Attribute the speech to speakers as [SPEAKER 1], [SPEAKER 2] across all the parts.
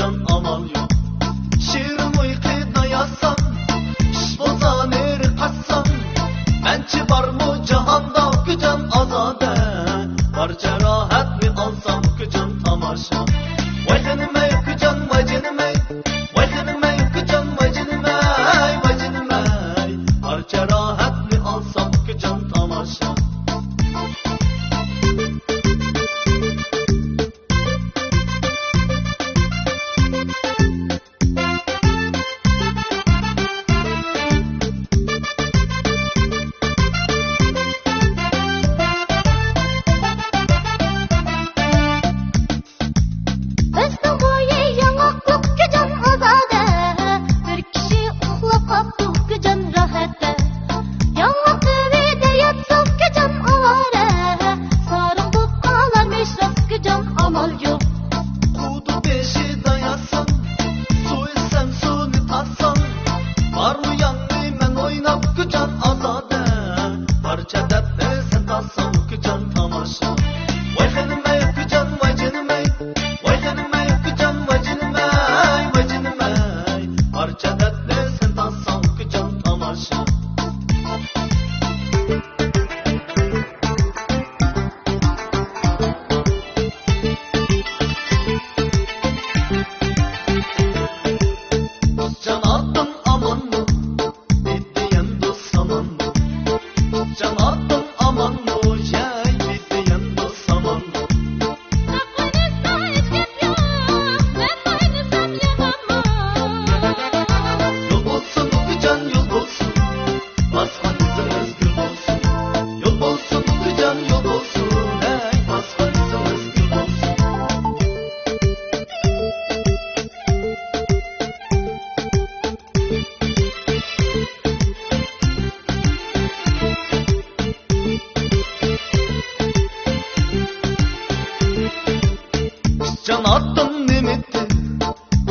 [SPEAKER 1] can amal yok. Şiirim uykuda yazsam, iş bozan eri kaçsam, bençi var mı cihanda ki can azade, var cerahat mi alsam ki can tamaşa. Vay canım ey ki can, vay canım ey, vay canım ey ki can, vay canım ey, vay canım ey, var cerahat mi alsam ki can tamaşa. Can attım nimidi,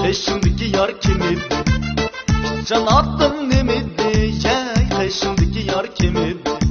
[SPEAKER 1] peşimdeki yar kimidi? Can attım nimidi, peşimdeki yar kimidi?